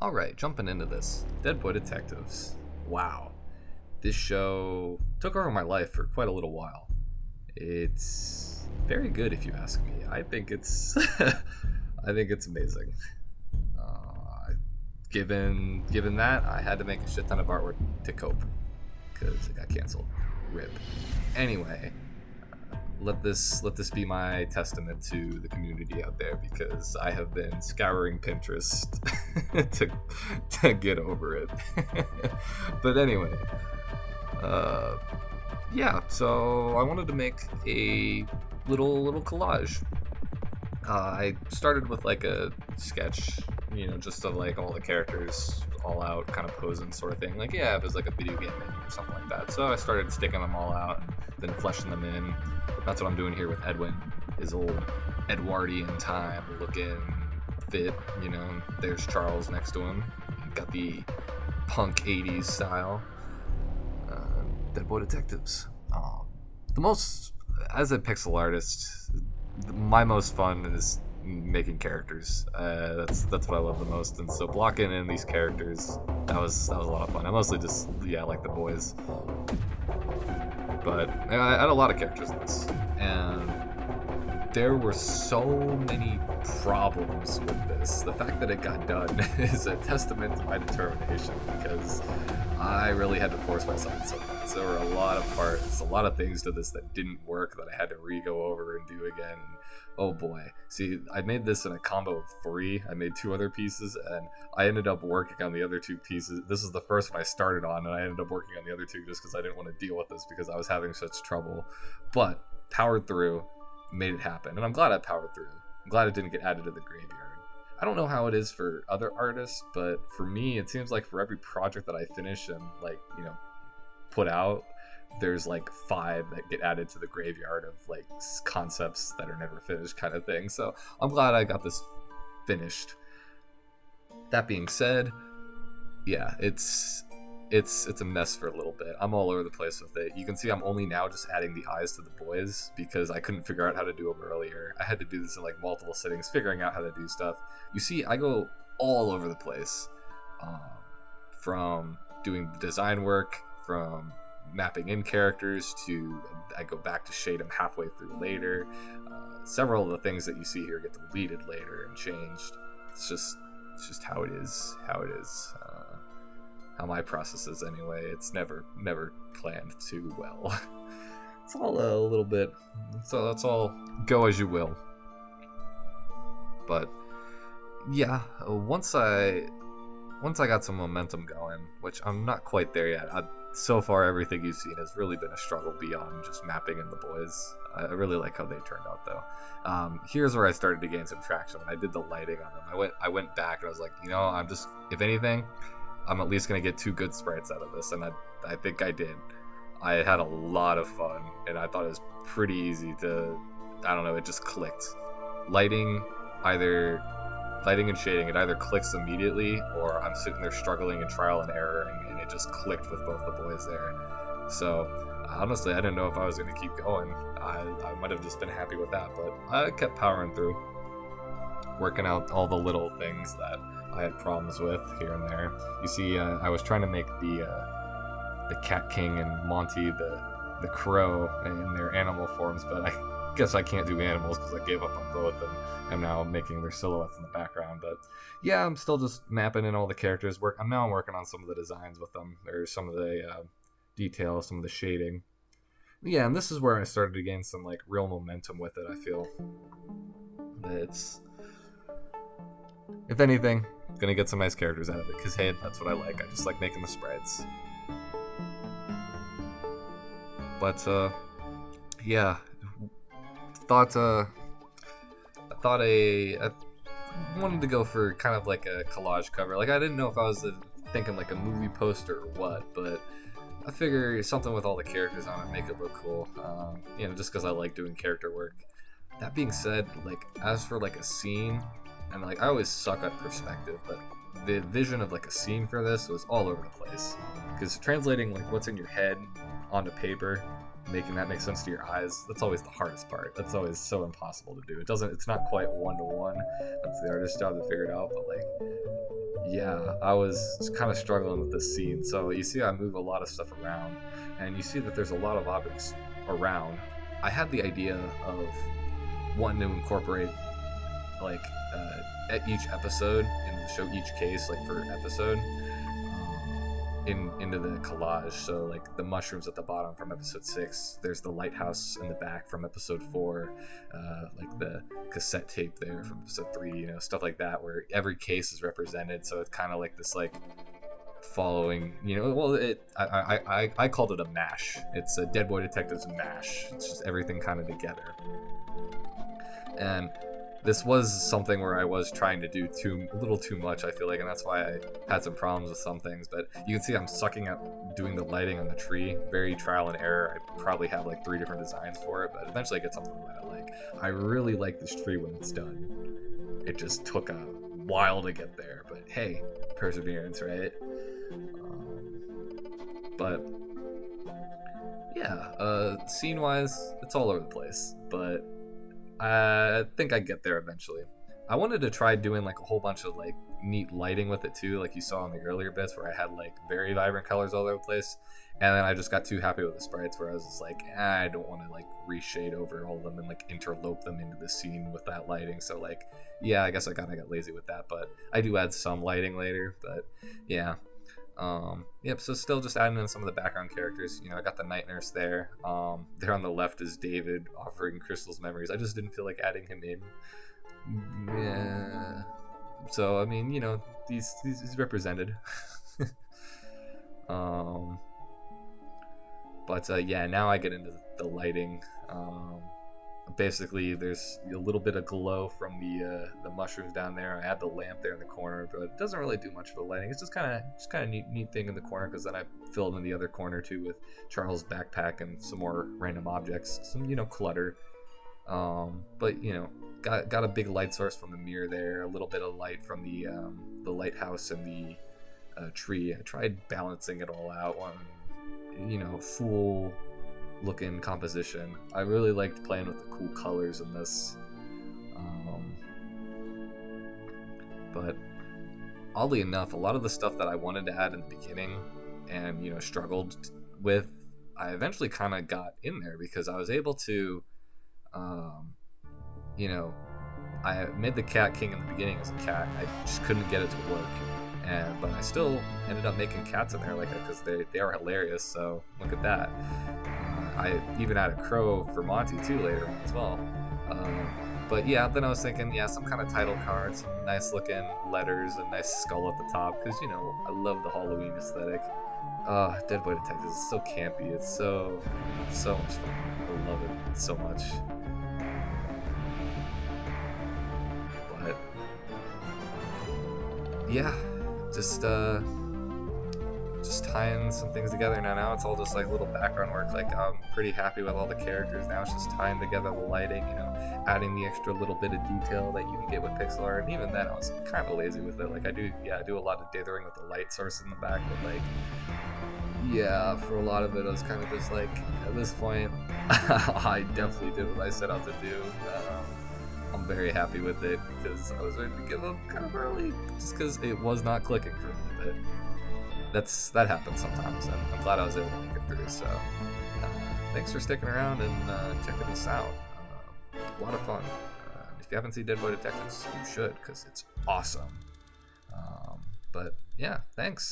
Alright, jumping into this. Dead Boy Detectives. Wow. This show took over my life for quite a little while. It's very good if you ask me. I think it's I think it's amazing. Given that, I had to make a shit ton of artwork to cope because it got canceled. RIP. Anyway, let this be my testament to the community out there because I have been scouring Pinterest to get over it. But anyway, yeah. So I wanted to make a little collage. I started with like a sketch, just of like all the characters all out kind of posing sort of thing. Like, yeah, it was like a video game menu or something like that. So I started sticking them all out and then fleshing them in. That's what I'm doing here with Edwin, his old Edwardian time looking fit, There's Charles next to him. Got the punk 80s style. Dead Boy Detectives. As a pixel artist, my most fun is making characters. That's what I love the most, and so blocking in these characters, that was a lot of fun. I mostly just like the boys, but I had a lot of characters in this, and there were so many problems with this. The fact that it got done is a testament to my determination because I really had to force myself in some parts. There were a lot of parts, a lot of things to this that didn't work that I had to re-go over and do again. And oh boy. See, I made this in a combo of 3. I made 2 other pieces, and I ended up working on the other 2 pieces. This is the first one I started on, and I ended up working on the other 2 just because I didn't want to deal with this because I was having such trouble. But powered through, made it happen, and I'm glad I powered through. I'm glad it didn't get added to the graveyard. I don't know how it is for other artists, but for me, it seems like for every project that I finish and put out, there's like 5 that get added to the graveyard of like concepts that are never finished kind of thing. So I'm glad I got this finished. That being said, yeah, it's a mess for a little bit. I'm all over the place with it. You can see I'm only now just adding the eyes to the boys because I couldn't figure out how to do them earlier. I had to do this in like multiple sittings, figuring out how to do stuff. You see, I go all over the place, from doing design work, from mapping in characters to I go back to shade them halfway through later. Several of the things that you see here get deleted later and changed. It's just how it is. How my process is anyway. It's never planned too well. It's all a little bit. So that's all go as you will. But yeah, once I got some momentum going, which I'm not quite there yet. So far, everything you've seen has really been a struggle beyond just mapping in the boys. I really like how they turned out, though. Here's where I started to gain some traction when I did the lighting on them. I went back and I was like, I'm just, if anything, I'm at least going to get 2 good sprites out of this, and I think I did. I had a lot of fun, and I thought it was pretty easy to, I don't know, it just clicked. Lighting and shading, it either clicks immediately, or I'm sitting there struggling and trial and erroring, and it just clicked with both the boys there. So, honestly, I didn't know if I was going to keep going. I might have just been happy with that, but I kept powering through, working out all the little things that I had problems with here and there. You see, I was trying to make the Cat King and Monty the Crow in their animal forms, but I guess I can't do animals because I gave up on both, and I'm now making their silhouettes in the background. But yeah, I'm still just mapping in all the characters. I'm working on some of the designs with them, or some of the details, some of the shading. Yeah, and this is where I started to gain some like real momentum with it. I feel it's, if anything, gonna get some nice characters out of it because hey, that's what I like. I just like making the sprites. But yeah, I wanted to go for kind of like a collage cover. Like I didn't know if I was thinking like a movie poster or what, but I figure something with all the characters on it, make it look cool. Just because I like doing character work. That being said, like as for like a scene, and like I always suck at perspective, but the vision of like a scene for this was all over the place. Because translating like what's in your head onto paper, making that make sense to your eyes, that's always the hardest part. That's always so impossible to do. It's not quite 1-to-1. That's the artist's job to figure it out, but like Yeah, I was kind of struggling with this scene. So you see, I move a lot of stuff around, and you see that there's a lot of objects around. I had the idea of wanting to incorporate like at each episode and show each case like per episode into the collage. So like the mushrooms at the bottom from episode 6, there's the lighthouse in the back from episode 4, like the cassette tape there from episode 3, you know, stuff like that, where every case is represented. So it's kind of like this like following, you know, well, I called it a mash. It's a Dead Boy Detectives mash. It's just everything kind of together. And this was something where I was trying to do a little too much, I feel like, and that's why I had some problems with some things. But you can see I'm sucking at doing the lighting on the tree, very trial and error. I probably have like 3 different designs for it, but eventually I get something that I like. I really like this tree when it's done. It just took a while to get there, but hey, perseverance, right? But yeah, scene-wise, it's all over the place, but I think I get there eventually. I wanted to try doing like a whole bunch of like neat lighting with it too, like you saw in the earlier bits where I had like very vibrant colors all over the place, and then I just got too happy with the sprites where I was just like, I don't want to like reshade over all of them and like interlope them into the scene with that lighting. So like, yeah, I guess I kind of got lazy with that, but I do add some lighting later. But yeah. Yep, so still just adding in some of the background characters. You know, I got the night nurse there. There on the left is David offering Crystal's memories. I just didn't feel like adding him in. Yeah. So I mean, you know, these is represented. But yeah, now I get into the lighting. Basically, there's a little bit of glow from the mushrooms down there. I had the lamp there in the corner, but it doesn't really do much for the lighting. It's just kind of neat thing in the corner, because then I filled in the other corner too with Charles' backpack and some more random objects, some, you know, clutter. But you know, got a big light source from the mirror there, a little bit of light from the lighthouse and the tree. I tried balancing it all out on, you know, full looking composition. I really liked playing with the cool colors in this. But oddly enough, a lot of the stuff that I wanted to add in the beginning and, you know, struggled with, I eventually kind of got in there, because I was able to, you know, I made the Cat King in the beginning as a cat. I just couldn't get it to work. But I still ended up making cats in there, like, because they are hilarious. So look at that. I even added a crow for Monty too later on as well. But yeah, then I was thinking, yeah, some kind of title card, some nice looking letters, a nice skull at the top, because, you know, I love the Halloween aesthetic. Dead Boy Detectives is so campy. It's so much fun. I love it so much. But yeah, just tying some things together now it's all just like little background work. Like, I'm pretty happy with all the characters now. It's just tying together the lighting, you know, adding the extra little bit of detail that you can get with pixel art. And even then I was kind of lazy with it. Like, I do a lot of dithering with the light source in the back, but like, yeah, for a lot of it I was kind of just like, at this point I definitely did what I set out to do. I'm very happy with it, because I was ready to give up kind of early just because it was not clicking for me. But that happens sometimes, and I'm glad I was able to make it through. So thanks for sticking around and checking this out. A lot of fun. If you haven't seen Dead Boy Detectives, you should, because it's awesome. But yeah, thanks.